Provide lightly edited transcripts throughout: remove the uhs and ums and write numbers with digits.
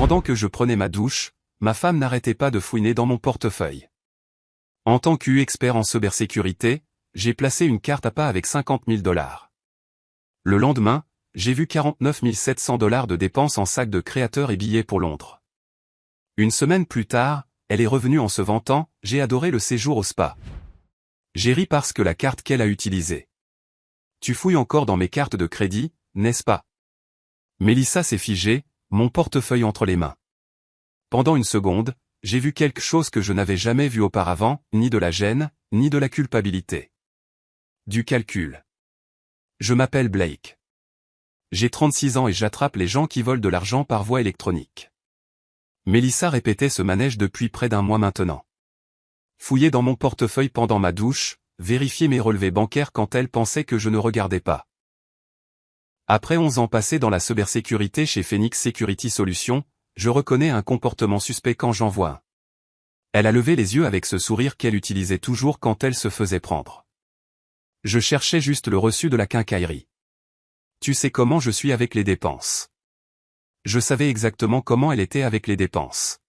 Pendant que je prenais ma douche, ma femme n'arrêtait pas de fouiner dans mon portefeuille. En tant qu'expert en cybersécurité, j'ai placé une carte APA avec 50 000 $. Le lendemain, j'ai vu 49 700 $ de dépenses en sacs de créateurs et billets pour Londres. Une semaine plus tard, elle est revenue en se vantant « J'ai adoré le séjour au spa. J'ai ri parce que la carte qu'elle a utilisée. Tu fouilles encore dans mes cartes de crédit, n'est-ce pas ?» Mélissa s'est figée, mon portefeuille entre les mains. Pendant une seconde, j'ai vu quelque chose que je n'avais jamais vu auparavant, ni de la gêne, ni de la culpabilité. Du calcul. Je m'appelle Blake. J'ai 36 ans et j'attrape les gens qui volent de l'argent par voie électronique. Mélissa répétait ce manège depuis près d'un mois maintenant. Fouiller dans mon portefeuille pendant ma douche, vérifier mes relevés bancaires quand elle pensait que je ne regardais pas. Après 11 ans passés dans la cybersécurité chez Phoenix Security Solutions, je reconnais un comportement suspect quand j'en vois un. Elle a levé les yeux avec ce sourire qu'elle utilisait toujours quand elle se faisait prendre. Je cherchais juste le reçu de la quincaillerie. Tu sais comment je suis avec les dépenses. Je savais exactement comment elle était avec les dépenses.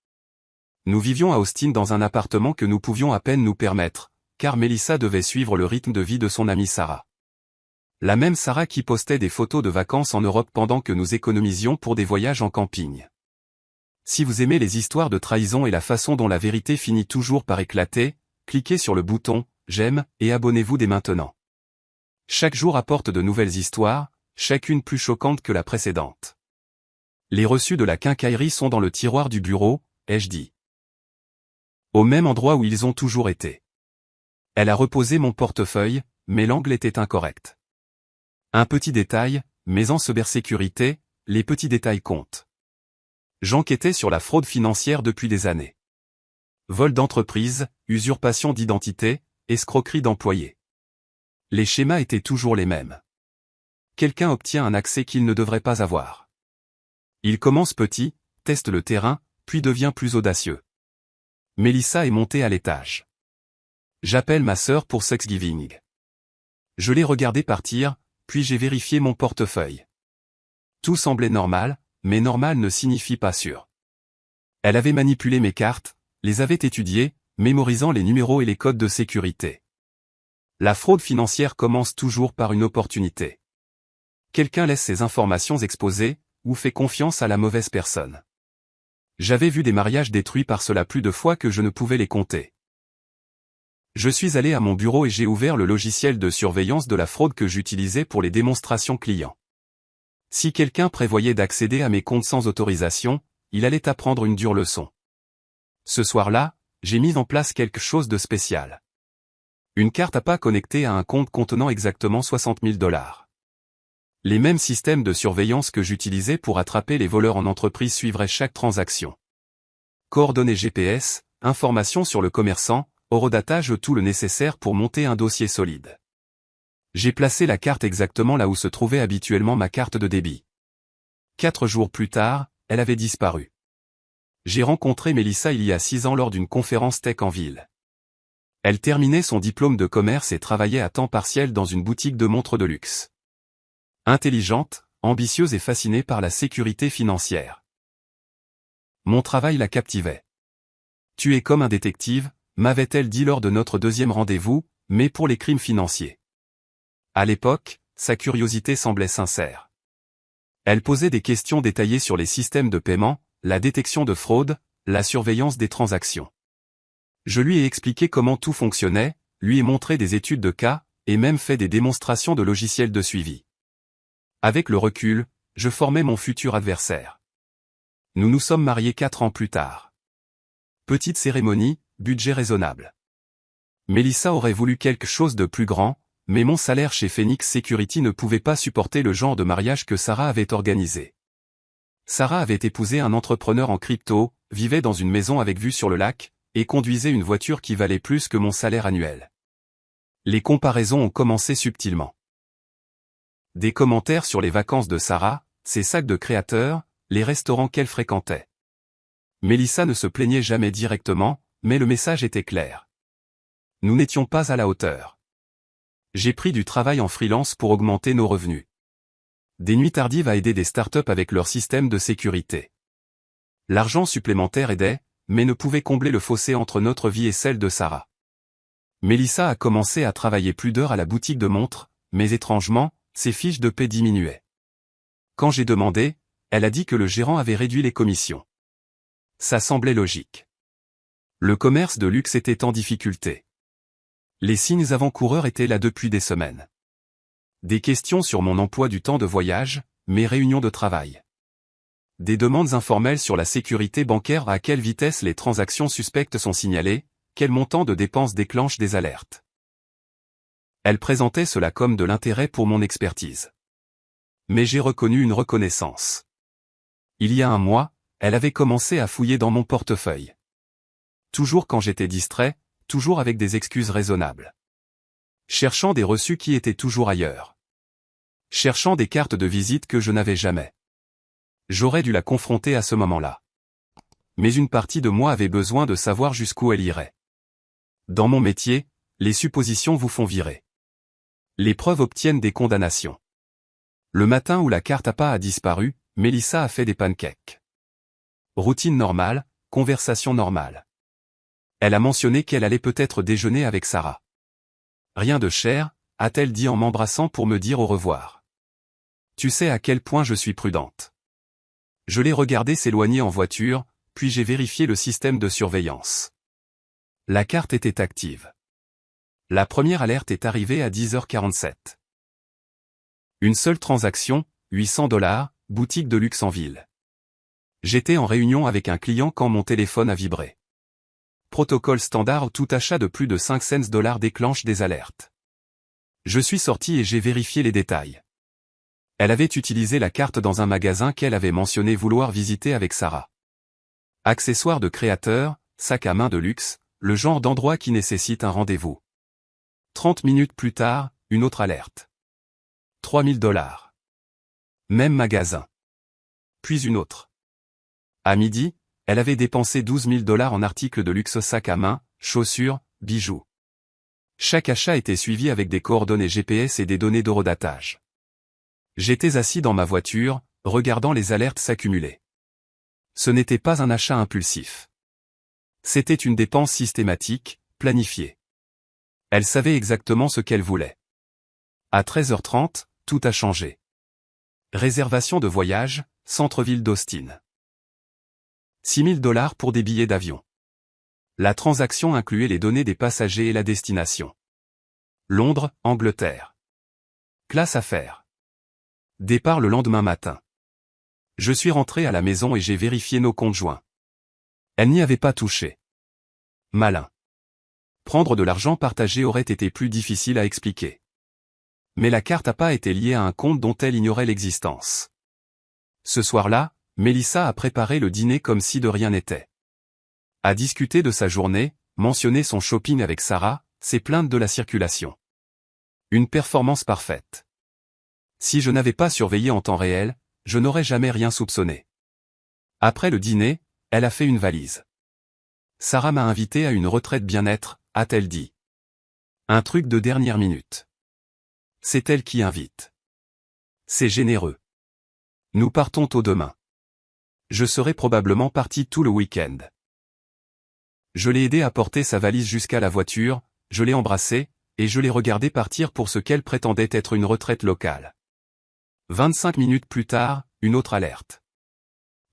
Nous vivions à Austin dans un appartement que nous pouvions à peine nous permettre, car Mélissa devait suivre le rythme de vie de son amie Sarah. La même Sarah qui postait des photos de vacances en Europe pendant que nous économisions pour des voyages en camping. Si vous aimez les histoires de trahison et la façon dont la vérité finit toujours par éclater, cliquez sur le bouton « J'aime » et abonnez-vous dès maintenant. Chaque jour apporte de nouvelles histoires, chacune plus choquante que la précédente. Les reçus de la quincaillerie sont dans le tiroir du bureau, ai-je dit. Au même endroit où ils ont toujours été. Elle a reposé mon portefeuille, mais l'angle était incorrect. Un petit détail, mais en cybersécurité, les petits détails comptent. J'enquêtais sur la fraude financière depuis des années. Vol d'entreprise, usurpation d'identité, escroquerie d'employés. Les schémas étaient toujours les mêmes. Quelqu'un obtient un accès qu'il ne devrait pas avoir. Il commence petit, teste le terrain, puis devient plus audacieux. Mélissa est montée à l'étage. J'appelle ma sœur pour Thanksgiving. Je l'ai regardée partir, puis j'ai vérifié mon portefeuille. Tout semblait normal, mais normal ne signifie pas sûr. Elle avait manipulé mes cartes, les avait étudiées, mémorisant les numéros et les codes de sécurité. La fraude financière commence toujours par une opportunité. Quelqu'un laisse ses informations exposées, ou fait confiance à la mauvaise personne. J'avais vu des mariages détruits par cela plus de fois que je ne pouvais les compter. Je suis allé à mon bureau et j'ai ouvert le logiciel de surveillance de la fraude que j'utilisais pour les démonstrations clients. Si quelqu'un prévoyait d'accéder à mes comptes sans autorisation, il allait apprendre une dure leçon. Ce soir-là, j'ai mis en place quelque chose de spécial. Une carte APA connectée à un compte contenant exactement 60 000 $. Les mêmes systèmes de surveillance que j'utilisais pour attraper les voleurs en entreprise suivraient chaque transaction. Coordonnées GPS, informations sur le commerçant, horodatage, tout le nécessaire pour monter un dossier solide. J'ai placé la carte exactement là où se trouvait habituellement ma carte de débit. 4 jours plus tard, elle avait disparu. J'ai rencontré Mélissa il y a 6 ans lors d'une conférence tech en ville. Elle terminait son diplôme de commerce et travaillait à temps partiel dans une boutique de montres de luxe. Intelligente, ambitieuse et fascinée par la sécurité financière. Mon travail la captivait. Tu es comme un détective, m'avait-elle dit lors de notre deuxième rendez-vous, mais pour les crimes financiers. À l'époque, sa curiosité semblait sincère. Elle posait des questions détaillées sur les systèmes de paiement, la détection de fraude, la surveillance des transactions. Je lui ai expliqué comment tout fonctionnait, lui ai montré des études de cas, et même fait des démonstrations de logiciels de suivi. Avec le recul, je formais mon futur adversaire. Nous nous sommes mariés 4 ans plus tard. Petite cérémonie, budget raisonnable. Mélissa aurait voulu quelque chose de plus grand, mais mon salaire chez Phoenix Security ne pouvait pas supporter le genre de mariage que Sarah avait organisé. Sarah avait épousé un entrepreneur en crypto, vivait dans une maison avec vue sur le lac, et conduisait une voiture qui valait plus que mon salaire annuel. Les comparaisons ont commencé subtilement. Des commentaires sur les vacances de Sarah, ses sacs de créateurs, les restaurants qu'elle fréquentait. Mélissa ne se plaignait jamais directement, mais le message était clair. Nous n'étions pas à la hauteur. J'ai pris du travail en freelance pour augmenter nos revenus. Des nuits tardives à aider des startups avec leur système de sécurité. L'argent supplémentaire aidait, mais ne pouvait combler le fossé entre notre vie et celle de Sarah. Mélissa a commencé à travailler plus d'heures à la boutique de montres, mais étrangement, ses fiches de paie diminuaient. Quand j'ai demandé, elle a dit que le gérant avait réduit les commissions. Ça semblait logique. Le commerce de luxe était en difficulté. Les signes avant-coureurs étaient là depuis des semaines. Des questions sur mon emploi du temps de voyage, mes réunions de travail. Des demandes informelles sur la sécurité bancaire, à quelle vitesse les transactions suspectes sont signalées, quel montant de dépenses déclenche des alertes. Elle présentait cela comme de l'intérêt pour mon expertise. Mais j'ai reconnu une reconnaissance. Il y a un mois, elle avait commencé à fouiller dans mon portefeuille. Toujours quand j'étais distrait, toujours avec des excuses raisonnables. Cherchant des reçus qui étaient toujours ailleurs. Cherchant des cartes de visite que je n'avais jamais. J'aurais dû la confronter à ce moment-là. Mais une partie de moi avait besoin de savoir jusqu'où elle irait. Dans mon métier, les suppositions vous font virer. Les preuves obtiennent des condamnations. Le matin où la carte APA a disparu, Mélissa a fait des pancakes. Routine normale, conversation normale. Elle a mentionné qu'elle allait peut-être déjeuner avec Sarah. Rien de cher, a-t-elle dit en m'embrassant pour me dire au revoir. Tu sais à quel point je suis prudente. Je l'ai regardé s'éloigner en voiture, puis j'ai vérifié le système de surveillance. La carte était active. La première alerte est arrivée à 10h47. Une seule transaction, 800 $, boutique de luxe en ville. J'étais en réunion avec un client quand mon téléphone a vibré. Protocole standard, tout achat de plus de 5 cents $ déclenche des alertes. Je suis sorti et j'ai vérifié les détails. Elle avait utilisé la carte dans un magasin qu'elle avait mentionné vouloir visiter avec Sarah. Accessoires de créateur, sac à main de luxe, le genre d'endroit qui nécessite un rendez-vous. 30 minutes plus tard, une autre alerte. 3000 $. Même magasin. Puis une autre. À midi, elle avait dépensé 12 000 $ en articles de luxe, sac à main, chaussures, bijoux. Chaque achat était suivi avec des coordonnées GPS et des données d'horodatage. J'étais assis dans ma voiture, regardant les alertes s'accumuler. Ce n'était pas un achat impulsif. C'était une dépense systématique, planifiée. Elle savait exactement ce qu'elle voulait. À 13h30, tout a changé. Réservation de voyage, centre-ville d'Austin. 6 000 $ pour des billets d'avion. La transaction incluait les données des passagers et la destination. Londres, Angleterre. Classe affaires. Départ le lendemain matin. Je suis rentré à la maison et j'ai vérifié nos comptes joints. Elle n'y avait pas touché. Malin. Prendre de l'argent partagé aurait été plus difficile à expliquer. Mais la carte APA était liée à un compte dont elle ignorait l'existence. Ce soir-là, Mélissa a préparé le dîner comme si de rien n'était. A discuté de sa journée, mentionné son shopping avec Sarah, s'est plainte de la circulation. Une performance parfaite. Si je n'avais pas surveillé en temps réel, je n'aurais jamais rien soupçonné. Après le dîner, elle a fait une valise. Sarah m'a invité à une retraite bien-être, a-t-elle dit. Un truc de dernière minute. C'est elle qui invite. C'est généreux. Nous partons tôt demain. Je serai probablement parti tout le week-end. Je l'ai aidé à porter sa valise jusqu'à la voiture, je l'ai embrassée, et je l'ai regardée partir pour ce qu'elle prétendait être une retraite locale. 25 minutes plus tard, une autre alerte.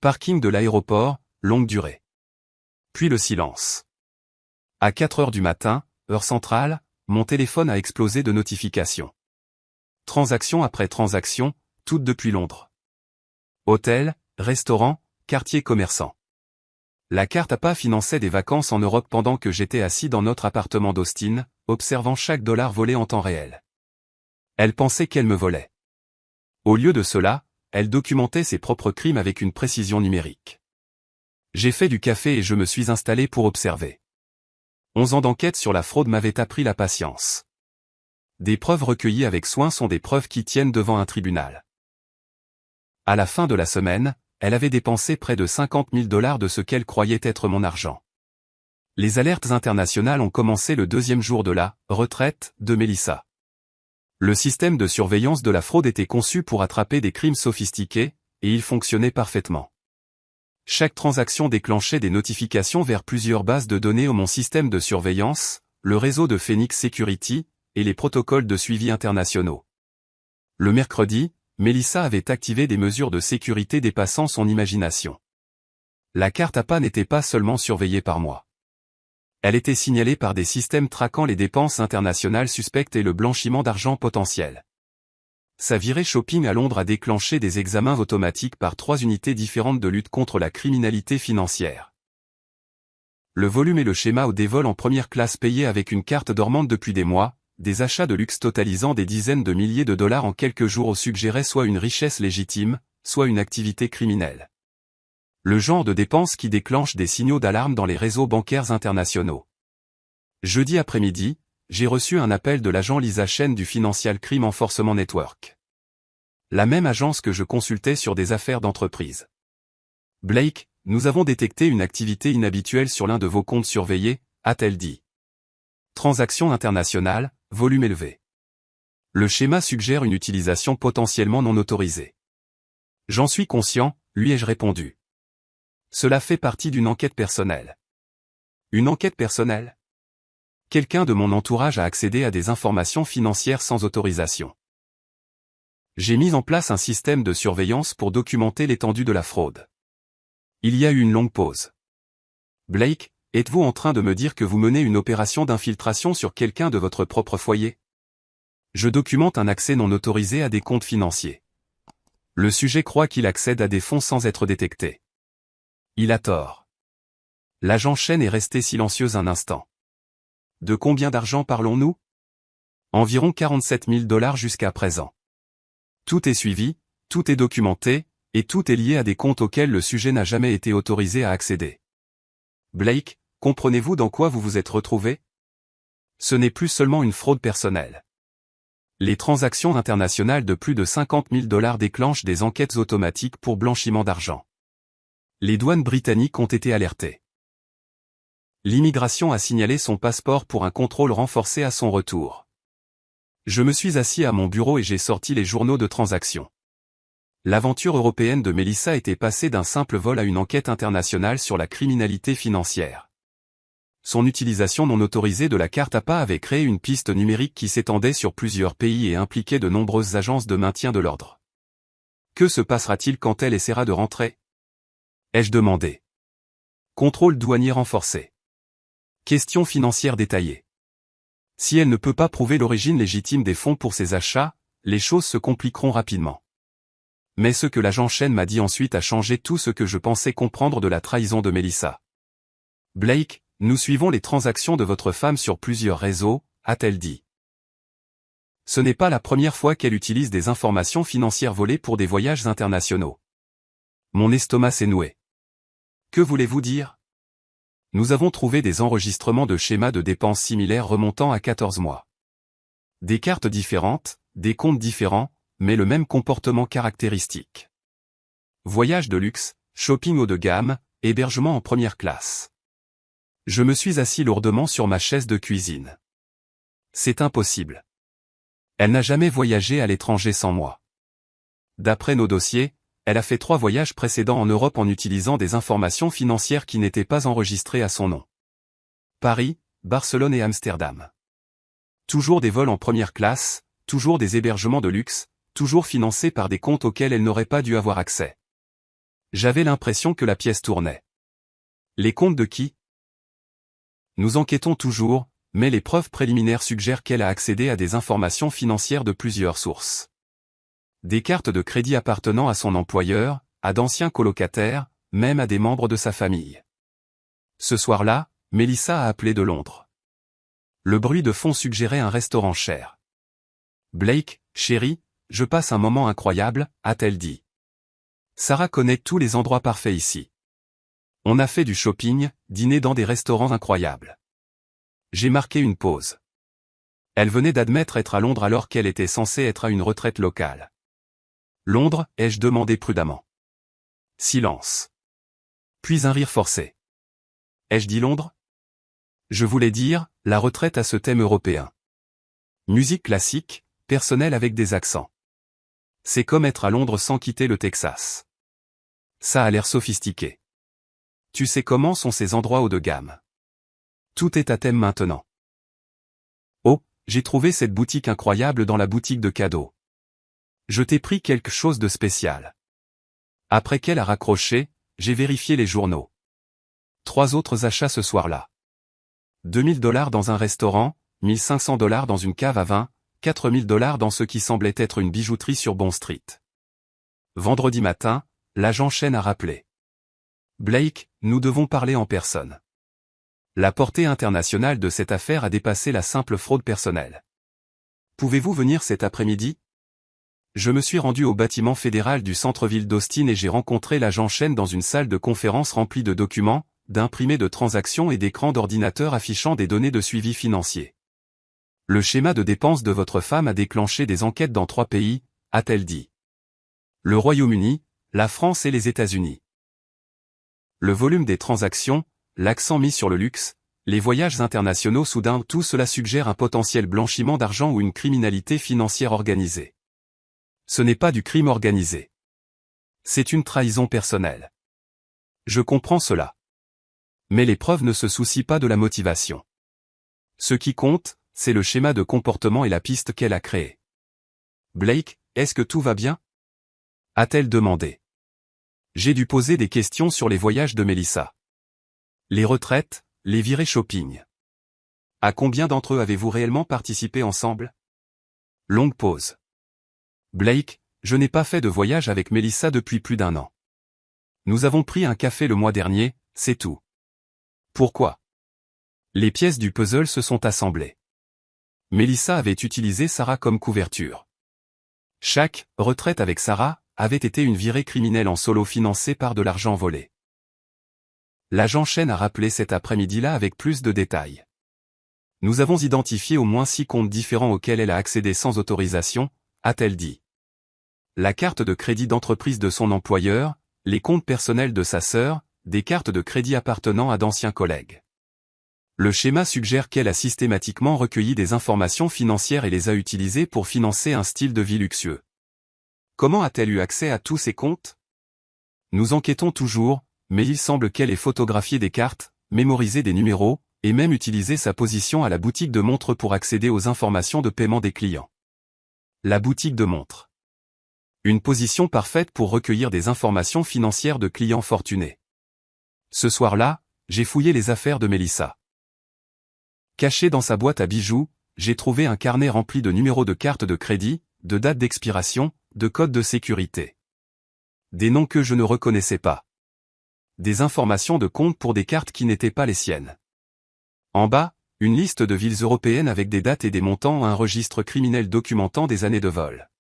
Parking de l'aéroport, longue durée. Puis le silence. À 4h du matin, heure centrale, mon téléphone a explosé de notifications. Transaction après transaction, toutes depuis Londres. Hôtel, restaurant, quartier commerçant. La carte APA finançait des vacances en Europe pendant que j'étais assis dans notre appartement d'Austin, observant chaque dollar volé en temps réel. Elle pensait qu'elle me volait. Au lieu de cela, elle documentait ses propres crimes avec une précision numérique. J'ai fait du café et je me suis installé pour observer. 11 ans d'enquête sur la fraude m'avaient appris la patience. Des preuves recueillies avec soin sont des preuves qui tiennent devant un tribunal. À la fin de la semaine, elle avait dépensé près de 50 000 $ de ce qu'elle croyait être mon argent. Les alertes internationales ont commencé le deuxième jour de la retraite de Mélissa. Le système de surveillance de la fraude était conçu pour attraper des crimes sophistiqués, et il fonctionnait parfaitement. Chaque transaction déclenchait des notifications vers plusieurs bases de données au mon système de surveillance, le réseau de Phoenix Security, et les protocoles de suivi internationaux. Le mercredi, Melissa avait activé des mesures de sécurité dépassant son imagination. La carte APA n'était pas seulement surveillée par moi. Elle était signalée par des systèmes traquant les dépenses internationales suspectes et le blanchiment d'argent potentiel. Sa virée shopping à Londres a déclenché des examens automatiques par 3 unités différentes de lutte contre la criminalité financière. Le volume et le schéma au des vols en première classe payés avec une carte dormante depuis des mois, des achats de luxe totalisant des dizaines de milliers de dollars en quelques jours suggéraient soit une richesse légitime, soit une activité criminelle. Le genre de dépenses qui déclenche des signaux d'alarme dans les réseaux bancaires internationaux. Jeudi après-midi, j'ai reçu un appel de l'agent Lisa Chen du Financial Crime Enforcement Network. La même agence que je consultais sur des affaires d'entreprise. Blake, nous avons détecté une activité inhabituelle sur l'un de vos comptes surveillés, a-t-elle dit. Transaction internationale, volume élevé. Le schéma suggère une utilisation potentiellement non autorisée. J'en suis conscient, lui ai-je répondu. Cela fait partie d'une enquête personnelle. Une enquête personnelle ? Quelqu'un de mon entourage a accédé à des informations financières sans autorisation. J'ai mis en place un système de surveillance pour documenter l'étendue de la fraude. Il y a eu une longue pause. Blake, êtes-vous en train de me dire que vous menez une opération d'infiltration sur quelqu'un de votre propre foyer? Je documente un accès non autorisé à des comptes financiers. Le sujet croit qu'il accède à des fonds sans être détecté. Il a tort. L'agent Chen est resté silencieux un instant. De combien d'argent parlons-nous? Environ 47 000 $ jusqu'à présent. Tout est suivi, tout est documenté, et tout est lié à des comptes auxquels le sujet n'a jamais été autorisé à accéder. Blake, comprenez-vous dans quoi vous vous êtes retrouvé? Ce n'est plus seulement une fraude personnelle. Les transactions internationales de plus de 50 000 $ déclenchent des enquêtes automatiques pour blanchiment d'argent. Les douanes britanniques ont été alertées. L'immigration a signalé son passeport pour un contrôle renforcé à son retour. Je me suis assis à mon bureau et j'ai sorti les journaux de transaction. L'aventure européenne de Melissa était passée d'un simple vol à une enquête internationale sur la criminalité financière. Son utilisation non autorisée de la carte APA avait créé une piste numérique qui s'étendait sur plusieurs pays et impliquait de nombreuses agences de maintien de l'ordre. Que se passera-t-il quand elle essaiera de rentrer? Ai-je demandé. Contrôle douanier renforcé. Question financière détaillée. Si elle ne peut pas prouver l'origine légitime des fonds pour ses achats, les choses se compliqueront rapidement. Mais ce que l'agent Chen m'a dit ensuite a changé tout ce que je pensais comprendre de la trahison de Melissa. Blake, nous suivons les transactions de votre femme sur plusieurs réseaux, a-t-elle dit. Ce n'est pas la première fois qu'elle utilise des informations financières volées pour des voyages internationaux. Mon estomac s'est noué. Que voulez-vous dire? Nous avons trouvé des enregistrements de schémas de dépenses similaires remontant à 14 mois. Des cartes différentes, des comptes différents, mais le même comportement caractéristique. Voyage de luxe, shopping haut de gamme, hébergement en première classe. Je me suis assis lourdement sur ma chaise de cuisine. C'est impossible. Elle n'a jamais voyagé à l'étranger sans moi. D'après nos dossiers, elle a fait 3 voyages précédents en Europe en utilisant des informations financières qui n'étaient pas enregistrées à son nom. Paris, Barcelone et Amsterdam. Toujours des vols en première classe, toujours des hébergements de luxe, toujours financés par des comptes auxquels elle n'aurait pas dû avoir accès. J'avais l'impression que la pièce tournait. Les comptes de qui? Nous enquêtons toujours, mais les preuves préliminaires suggèrent qu'elle a accédé à des informations financières de plusieurs sources. Des cartes de crédit appartenant à son employeur, à d'anciens colocataires, même à des membres de sa famille. Ce soir-là, Melissa a appelé de Londres. Le bruit de fond suggérait un restaurant cher. Blake, chérie, je passe un moment incroyable, a-t-elle dit. Sarah connaît tous les endroits parfaits ici. On a fait du shopping, dîné dans des restaurants incroyables. J'ai marqué une pause. Elle venait d'admettre être à Londres alors qu'elle était censée être à une retraite locale. Londres, ai-je demandé prudemment. Silence. Puis un rire forcé. Ai-je dit Londres? Je voulais dire, la retraite à ce thème européen. Musique classique, personnelle avec des accents. C'est comme être à Londres sans quitter le Texas. Ça a l'air sophistiqué. Tu sais comment sont ces endroits haut de gamme. Tout est à thème maintenant. Oh, j'ai trouvé cette boutique incroyable dans la boutique de cadeaux. Je t'ai pris quelque chose de spécial. Après qu'elle a raccroché, j'ai vérifié les journaux. 3 autres achats ce soir-là. $2000 dans un restaurant, $1500 dans une cave à vin, $4000 dans ce qui semblait être une bijouterie sur Bond Street. Vendredi matin, l'agent Chen a rappelé. Blake, nous devons parler en personne. La portée internationale de cette affaire a dépassé la simple fraude personnelle. Pouvez-vous venir cet après-midi? Je me suis rendu au bâtiment fédéral du centre-ville d'Austin et j'ai rencontré l'agent Chen dans une salle de conférence remplie de documents, d'imprimés de transactions et d'écrans d'ordinateur affichant des données de suivi financier. Le schéma de dépenses de votre femme a déclenché des enquêtes dans 3 pays, a-t-elle dit. Le Royaume-Uni, la France et les États-Unis. Le volume des transactions, l'accent mis sur le luxe, les voyages internationaux soudain, tout cela suggère un potentiel blanchiment d'argent ou une criminalité financière organisée. Ce n'est pas du crime organisé. C'est une trahison personnelle. Je comprends cela. Mais les preuves ne se soucient pas de la motivation. Ce qui compte, c'est le schéma de comportement et la piste qu'elle a créée. Blake, est-ce que tout va bien? A-t-elle demandé. J'ai dû poser des questions sur les voyages de Melissa. Les retraites, les virées shopping. À combien d'entre eux avez-vous réellement participé ensemble? Longue pause. Blake, je n'ai pas fait de voyage avec Melissa depuis plus d'1 an. Nous avons pris un café le mois dernier, c'est tout. Pourquoi? Les pièces du puzzle se sont assemblées. Melissa avait utilisé Sarah comme couverture. Chaque retraite avec Sarah avait été une virée criminelle en solo financée par de l'argent volé. L'agent Chen a rappelé cet après-midi-là avec plus de détails. Nous avons identifié au moins 6 comptes différents auxquels elle a accédé sans autorisation, a-t-elle dit. La carte de crédit d'entreprise de son employeur, les comptes personnels de sa sœur, des cartes de crédit appartenant à d'anciens collègues. Le schéma suggère qu'elle a systématiquement recueilli des informations financières et les a utilisées pour financer un style de vie luxueux. Comment a-t-elle eu accès à tous ces comptes? Nous enquêtons toujours, mais il semble qu'elle ait photographié des cartes, mémorisé des numéros, et même utilisé sa position à la boutique de montres pour accéder aux informations de paiement des clients. La boutique de montres. Une position parfaite pour recueillir des informations financières de clients fortunés. Ce soir-là, j'ai fouillé les affaires de Melissa. Caché dans sa boîte à bijoux, j'ai trouvé un carnet rempli de numéros de cartes de crédit, de dates d'expiration, de codes de sécurité. Des noms que je ne reconnaissais pas. Des informations de compte pour des cartes qui n'étaient pas les siennes. En bas, une liste de villes européennes avec des dates et des montants, un registre criminel documentant des années de vol.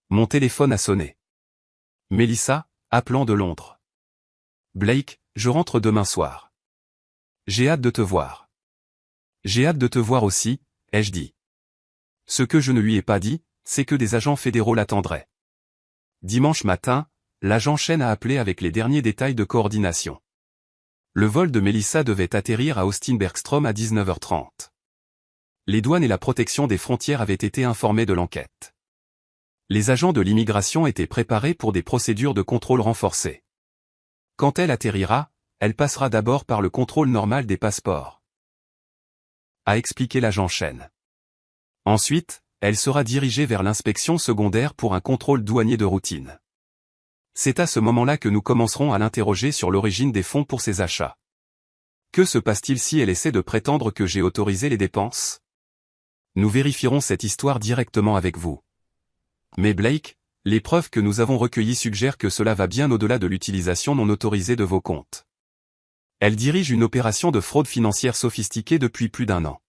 Mon téléphone a sonné. Melissa, appelant de Londres. Blake, je rentre demain soir. J'ai hâte de te voir. J'ai hâte de te voir aussi, ai-je dit. Ce que je ne lui ai pas dit, c'est que des agents fédéraux l'attendraient. Dimanche matin, l'agent Chen a appelé avec les derniers détails de coordination. Le vol de Melissa devait atterrir à Austin-Bergstrom à 19h30. Les douanes et la protection des frontières avaient été informés de l'enquête. Les agents de l'immigration étaient préparés pour des procédures de contrôle renforcées. Quand elle atterrira, elle passera d'abord par le contrôle normal des passeports, a expliqué l'agent Chen. Ensuite, elle sera dirigée vers l'inspection secondaire pour un contrôle douanier de routine. C'est à ce moment-là que nous commencerons à l'interroger sur l'origine des fonds pour ses achats. Que se passe-t-il si elle essaie de prétendre que j'ai autorisé les dépenses? Nous vérifierons cette histoire directement avec vous. Mais Blake, les preuves que nous avons recueillies suggèrent que cela va bien au-delà de l'utilisation non autorisée de vos comptes. Elle dirige une opération de fraude financière sophistiquée depuis plus d'1 an.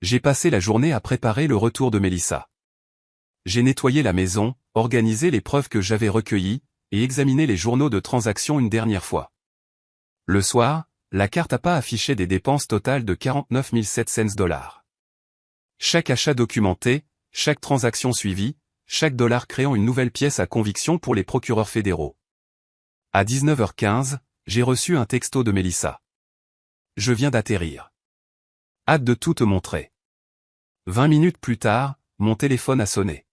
J'ai passé la journée à préparer le retour de Melissa. J'ai nettoyé la maison, organisé les preuves que j'avais recueillies, et examiné les journaux de transactions une dernière fois. Le soir, la carte APA affichait des dépenses totales de $49,700. Chaque achat documenté, chaque transaction suivie, chaque dollar créant une nouvelle pièce à conviction pour les procureurs fédéraux. À 19h15, j'ai reçu un texto de Melissa. Je viens d'atterrir. Hâte de tout te montrer. 20 minutes plus tard, mon téléphone a sonné.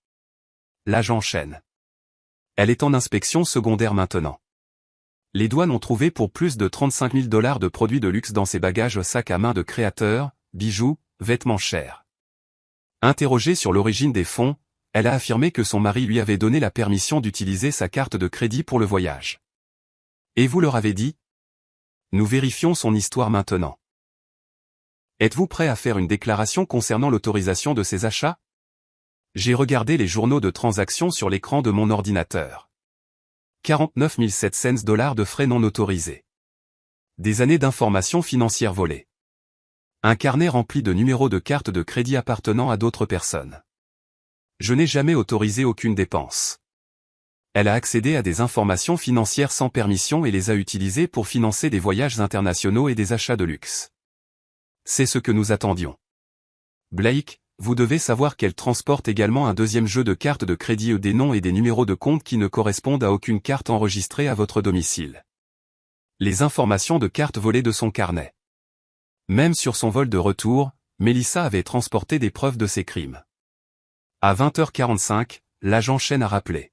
L'agent Chen. Elle est en inspection secondaire maintenant. Les douanes ont trouvé pour plus de 35 000 $ de produits de luxe dans ses bagages sacs à main de créateurs, bijoux, vêtements chers. Interrogée sur l'origine des fonds, elle a affirmé que son mari lui avait donné la permission d'utiliser sa carte de crédit pour le voyage. Et vous leur avez dit? Nous vérifions son histoire maintenant. Êtes-vous prêt à faire une déclaration concernant l'autorisation de ces achats? J'ai regardé les journaux de transactions sur l'écran de mon ordinateur. 49 700 $ de frais non autorisés. Des années d'informations financières volées. Un carnet rempli de numéros de cartes de crédit appartenant à d'autres personnes. Je n'ai jamais autorisé aucune dépense. Elle a accédé à des informations financières sans permission et les a utilisées pour financer des voyages internationaux et des achats de luxe. C'est ce que nous attendions. Blake, vous devez savoir qu'elle transporte également un deuxième jeu de cartes de crédit et des noms et des numéros de compte qui ne correspondent à aucune carte enregistrée à votre domicile. Les informations de cartes volées de son carnet. Même sur son vol de retour, Melissa avait transporté des preuves de ses crimes. À 20h45, l'agent Chen a rappelé.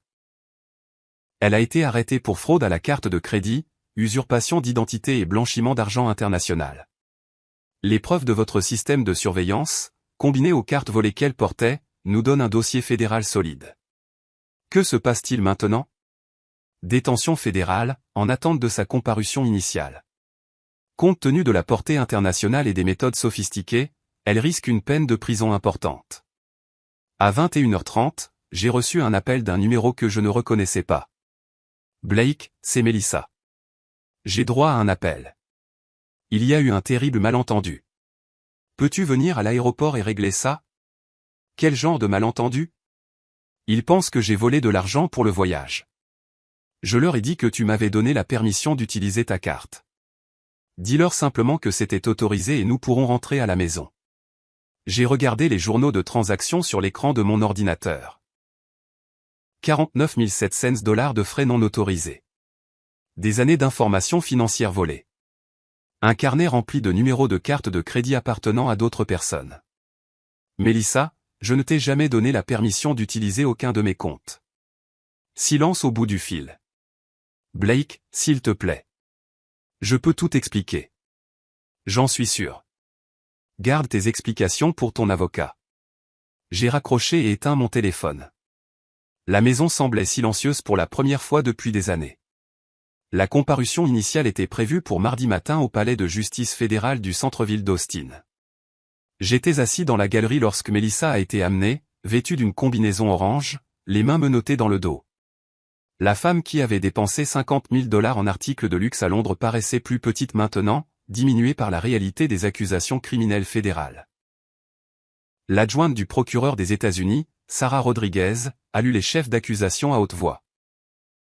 Elle a été arrêtée pour fraude à la carte de crédit, usurpation d'identité et blanchiment d'argent international. Les preuves de votre système de surveillance, combinées aux cartes volées qu'elle portait, nous donnent un dossier fédéral solide. Que se passe-t-il maintenant? Détention fédérale, en attente de sa comparution initiale. Compte tenu de la portée internationale et des méthodes sophistiquées, elle risque une peine de prison importante. À 21h30, j'ai reçu un appel d'un numéro que je ne reconnaissais pas. Blake, c'est Melissa. J'ai droit à un appel. Il y a eu un terrible malentendu. Peux-tu venir à l'aéroport et régler ça? Quel genre de malentendu? Ils pensent que j'ai volé de l'argent pour le voyage. Je leur ai dit que tu m'avais donné la permission d'utiliser ta carte. Dis-leur simplement que c'était autorisé et nous pourrons rentrer à la maison. J'ai regardé les journaux de transactions sur l'écran de mon ordinateur. 49 700 $ de frais non autorisés. Des années d'informations financières volées. Un carnet rempli de numéros de cartes de crédit appartenant à d'autres personnes. Melissa, je ne t'ai jamais donné la permission d'utiliser aucun de mes comptes. Silence au bout du fil. Blake, s'il te plaît. Je peux tout expliquer. J'en suis sûr. Garde tes explications pour ton avocat. J'ai raccroché et éteint mon téléphone. La maison semblait silencieuse pour la première fois depuis des années. La comparution initiale était prévue pour mardi matin au palais de justice fédéral du centre-ville d'Austin. J'étais assis dans la galerie lorsque Melissa a été amenée, vêtue d'une combinaison orange, les mains menottées dans le dos. La femme qui avait dépensé 50 000 $ en articles de luxe à Londres paraissait plus petite maintenant, diminuée par la réalité des accusations criminelles fédérales. L'adjointe du procureur des États-Unis, Sarah Rodriguez, a lu les chefs d'accusation à haute voix.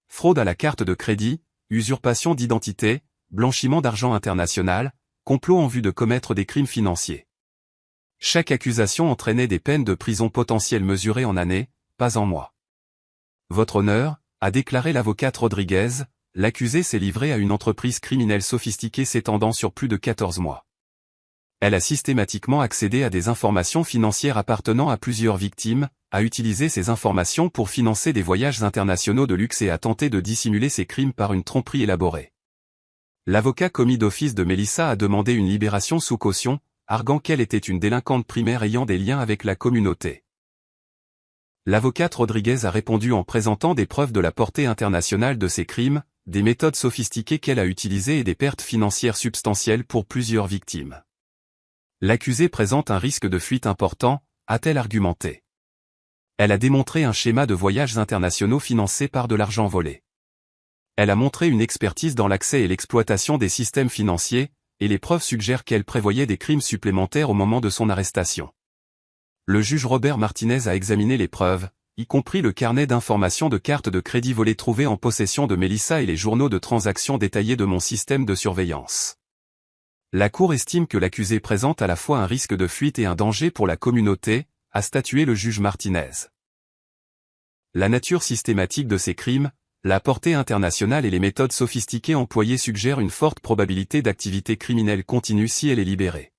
Fraude à la carte de crédit, usurpation d'identité, blanchiment d'argent international, complot en vue de commettre des crimes financiers. Chaque accusation entraînait des peines de prison potentielles mesurées en années, pas en mois. Votre honneur, a déclaré l'avocate Rodriguez, l'accusé s'est livré à une entreprise criminelle sophistiquée s'étendant sur plus de 14 mois. Elle a systématiquement accédé à des informations financières appartenant à plusieurs victimes, a utilisé ces informations pour financer des voyages internationaux de luxe et a tenté de dissimuler ses crimes par une tromperie élaborée. L'avocat commis d'office de Melissa a demandé une libération sous caution, arguant qu'elle était une délinquante primaire ayant des liens avec la communauté. L'avocate Rodriguez a répondu en présentant des preuves de la portée internationale de ses crimes, des méthodes sophistiquées qu'elle a utilisées et des pertes financières substantielles pour plusieurs victimes. L'accusée présente un risque de fuite important, a-t-elle argumenté. Elle a démontré un schéma de voyages internationaux financés par de l'argent volé. Elle a montré une expertise dans l'accès et l'exploitation des systèmes financiers, et les preuves suggèrent qu'elle prévoyait des crimes supplémentaires au moment de son arrestation. Le juge Robert Martinez a examiné les preuves, y compris le carnet d'informations de cartes de crédit volées trouvées en possession de Melissa et les journaux de transactions détaillés de mon système de surveillance. La Cour estime que l'accusé présente à la fois un risque de fuite et un danger pour la communauté, a statué le juge Martinez. La nature systématique de ces crimes, la portée internationale et les méthodes sophistiquées employées suggèrent une forte probabilité d'activité criminelle continue si elle est libérée.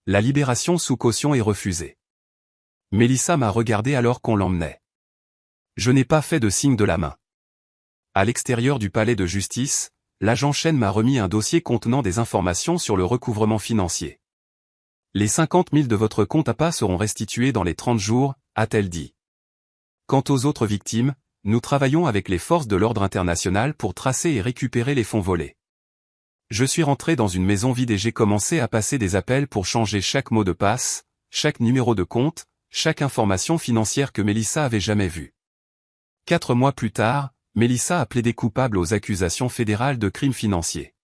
La libération sous caution est refusée. Melissa m'a regardé alors qu'on l'emmenait. Je n'ai pas fait de signe de la main. À l'extérieur du palais de justice, l'agent Chen m'a remis un dossier contenant des informations sur le recouvrement financier. Les 50 000 de votre compte APA seront restitués dans les 30 jours, a-t-elle dit. Quant aux autres victimes, nous travaillons avec les forces de l'ordre international pour tracer et récupérer les fonds volés. Je suis rentré dans une maison vide et j'ai commencé à passer des appels pour changer chaque mot de passe, chaque numéro de compte, chaque information financière que Melissa avait jamais vue. 4 mois plus tard, Melissa a plaidé coupable aux accusations fédérales de crimes financiers.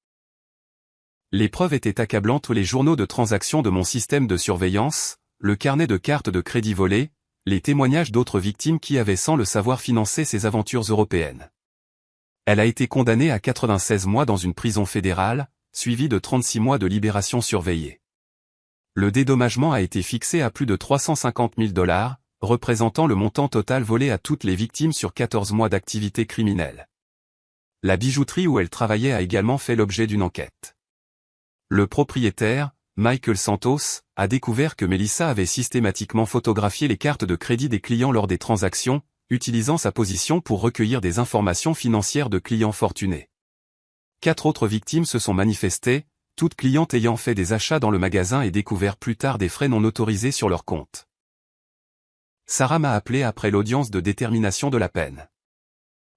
Les preuves étaient accablantes: les journaux de transactions de mon système de surveillance, le carnet de cartes de crédit volées, les témoignages d'autres victimes qui avaient sans le savoir financé ces aventures européennes. Elle a été condamnée à 96 mois dans une prison fédérale, suivie de 36 mois de libération surveillée. Le dédommagement a été fixé à plus de 350 000 $, représentant le montant total volé à toutes les victimes sur 14 mois d'activité criminelle. La bijouterie où elle travaillait a également fait l'objet d'une enquête. Le propriétaire, Michael Santos, a découvert que Melissa avait systématiquement photographié les cartes de crédit des clients lors des transactions, utilisant sa position pour recueillir des informations financières de clients fortunés. 4 autres victimes se sont manifestées, toutes clientes ayant fait des achats dans le magasin et découvert plus tard des frais non autorisés sur leur compte. Sarah m'a appelé après l'audience de détermination de la peine.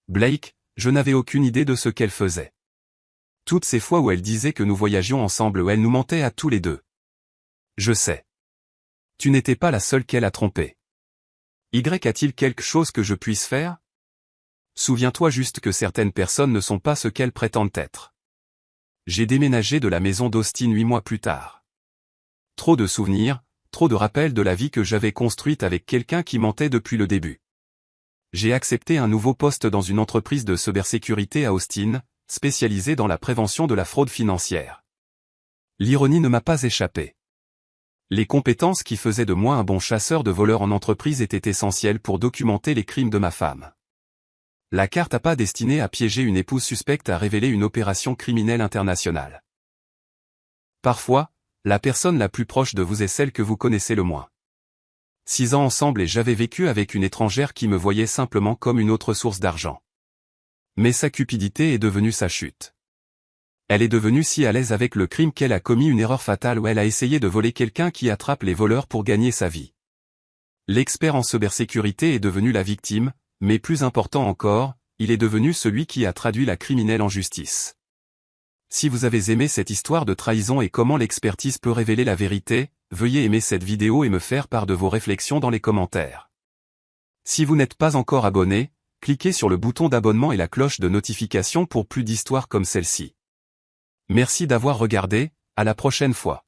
Blake, je n'avais aucune idée de ce qu'elle faisait. Toutes ces fois où elle disait que nous voyagions ensemble, où elle nous mentait à tous les deux. Je sais. Tu n'étais pas la seule qu'elle a trompée. A-t-il quelque chose que je puisse faire? Souviens-toi juste que certaines personnes ne sont pas ce qu'elles prétendent être. J'ai déménagé de la maison d'Austin 8 mois plus tard. Trop de souvenirs, trop de rappels de la vie que j'avais construite avec quelqu'un qui mentait depuis le début. J'ai accepté un nouveau poste dans une entreprise de cybersécurité à Austin, spécialisée dans la prévention de la fraude financière. L'ironie ne m'a pas échappé. Les compétences qui faisaient de moi un bon chasseur de voleurs en entreprise étaient essentielles pour documenter les crimes de ma femme. La carte APA destinée à piéger une épouse suspecte a révélé une opération criminelle internationale. Parfois, la personne la plus proche de vous est celle que vous connaissez le moins. 6 ans ensemble et j'avais vécu avec une étrangère qui me voyait simplement comme une autre source d'argent. Mais sa cupidité est devenue sa chute. Elle est devenue si à l'aise avec le crime qu'elle a commis une erreur fatale où elle a essayé de voler quelqu'un qui attrape les voleurs pour gagner sa vie. L'expert en cybersécurité est devenu la victime, mais plus important encore, il est devenu celui qui a traduit la criminelle en justice. Si vous avez aimé cette histoire de trahison et comment l'expertise peut révéler la vérité, veuillez aimer cette vidéo et me faire part de vos réflexions dans les commentaires. Si vous n'êtes pas encore abonné, cliquez sur le bouton d'abonnement et la cloche de notification pour plus d'histoires comme celle-ci. Merci d'avoir regardé, à la prochaine fois.